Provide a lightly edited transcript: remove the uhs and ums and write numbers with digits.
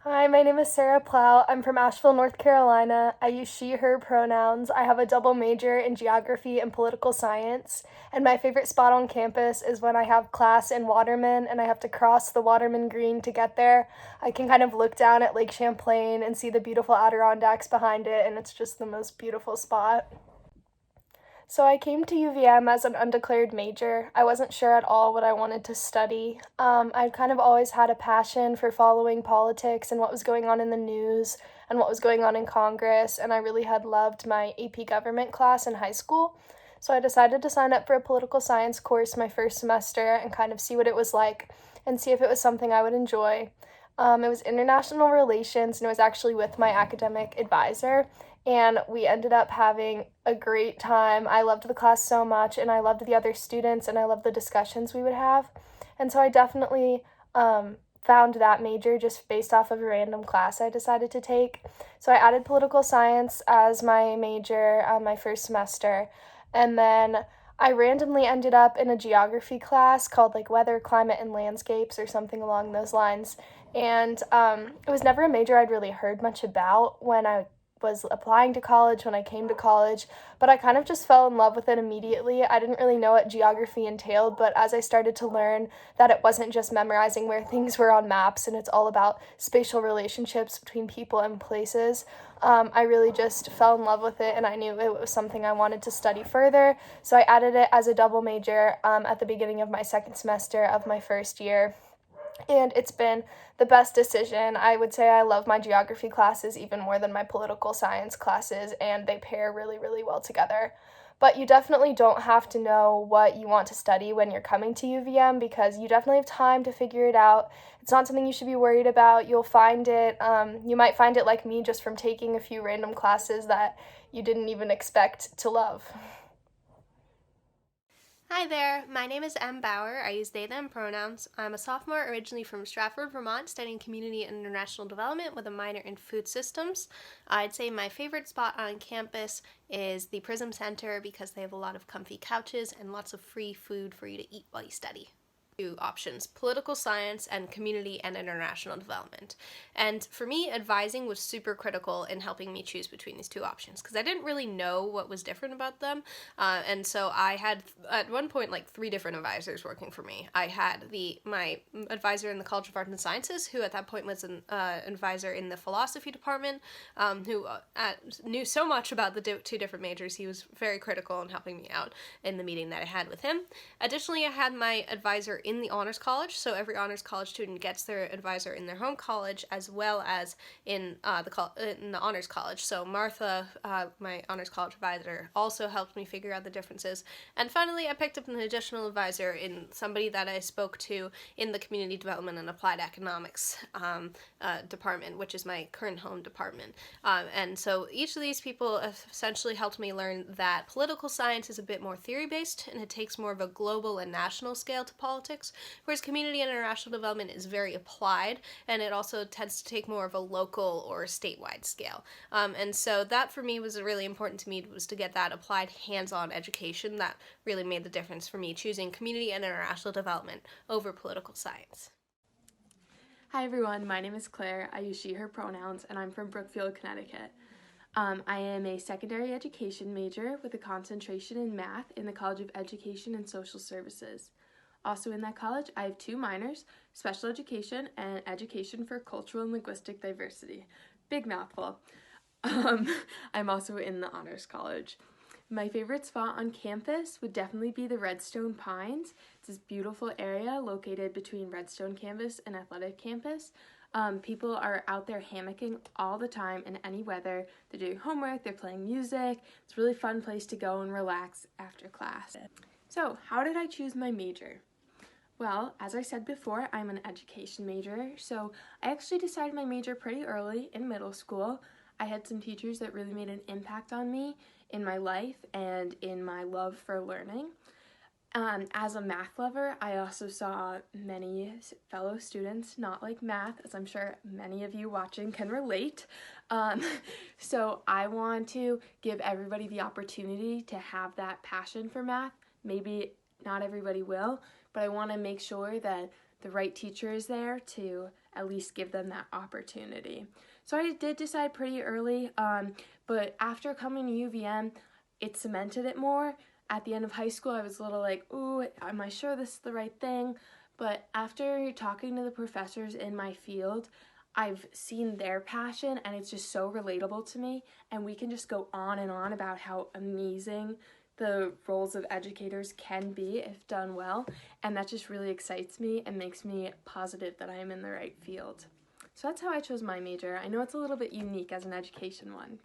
Hi, my name is Sarah Plaut. I'm from Asheville, North Carolina. I use she, her pronouns. I have a double major in geography and political science. And my favorite spot on campus is when I have class in Waterman and I have to cross the Waterman Green to get there. I can kind of look down at Lake Champlain and see the beautiful Adirondacks behind it, and it's just the most beautiful spot. So I came to UVM as an undeclared major. I wasn't sure at all what I wanted to study. I'd kind of always had a passion for following politics and what was going on in the news and what was going on in Congress, and I really had loved my AP government class in high school. So I decided to sign up for a political science course my first semester and kind of see what it was like and see if it was something I would enjoy. It was international relations, and it was actually with my academic advisor, and we ended up having a great time. I loved the class so much, and I loved the other students, and I loved the discussions we would have. And so I definitely found that major just based off of a random class I decided to take. So I added political science as my major my first semester, and then I randomly ended up in a geography class called like weather, climate, and landscapes or something along those lines. And it was never a major I'd really heard much about when I was applying to college, when I came to college, but I kind of just fell in love with it immediately. I didn't really know what geography entailed, but as I started to learn that it wasn't just memorizing where things were on maps and it's all about spatial relationships between people and places, I really just fell in love with it, and I knew it was something I wanted to study further. So I added it as a double major at the beginning of my second semester of my first year, and it's been the best decision. I would say I love my geography classes even more than my political science classes, and they pair really, really well together. But you definitely don't have to know what you want to study when you're coming to UVM because you definitely have time to figure it out. It's not something you should be worried about. You'll find it. You might find it like me just from taking a few random classes that you didn't even expect to love. Hi there, my name is Em Bauer. I use they, them pronouns. I'm a sophomore originally from Stratford, Vermont, studying community and international development with a minor in food systems. I'd say my favorite spot on campus is the Prism Center because they have a lot of comfy couches and lots of free food for you to eat while you study. Two options: political science and community and international development. And for me, advising was super critical in helping me choose between these two options because I didn't really know what was different about them. And so I had at one point like three different advisors working for me. I had my advisor in the College of Arts and Sciences, who at that point was an advisor in the philosophy department, who knew so much about the two different majors. He was very critical in helping me out in the meeting that I had with him. Additionally, I had my advisor in the Honors College, so every Honors College student gets their advisor in their home college as well as in the Honors College. So Martha, my Honors College advisor, also helped me figure out the differences. And finally, I picked up an additional advisor in somebody that I spoke to in the Community Development and Applied Economics department, which is my current home department. And so each of these people essentially helped me learn that political science is a bit more theory-based and it takes more of a global and national scale to politics, whereas community and international development is very applied, and it also tends to take more of a local or statewide scale. And so that for me was really important to me, was to get that applied hands-on education that really made the difference for me choosing community and international development over political science. Hi everyone, my name is Claire. I use she, her pronouns, and I'm from Brookfield, Connecticut. I am a secondary education major with a concentration in math in the College of Education and Social Services. Also in that college, I have two minors, special education and education for cultural and linguistic diversity. Big mouthful. I'm also in the Honors College. My favorite spot on campus would definitely be the Redstone Pines. It's this beautiful area located between Redstone campus and Athletic campus. People are out there hammocking all the time in any weather. They're doing homework, they're playing music. It's a really fun place to go and relax after class. So, how did I choose my major? Well, as I said before, I'm an education major, so I actually decided my major pretty early in middle school. I had some teachers that really made an impact on me in my life and in my love for learning. As a math lover, I also saw many fellow students not like math, as I'm sure many of you watching can relate. So I want to give everybody the opportunity to have that passion for math. Maybe not everybody will, but I want to make sure that the right teacher is there to at least give them that opportunity. So I did decide pretty early, but after coming to UVM, it cemented it more. At the end of high school, I was a little like, ooh, am I sure this is the right thing? But after talking to the professors in my field, I've seen their passion, and it's just so relatable to me, and we can just go on and on about how amazing the roles of educators can be if done well, and that just really excites me and makes me positive that I am in the right field. So that's how I chose my major. I know it's a little bit unique as an education one,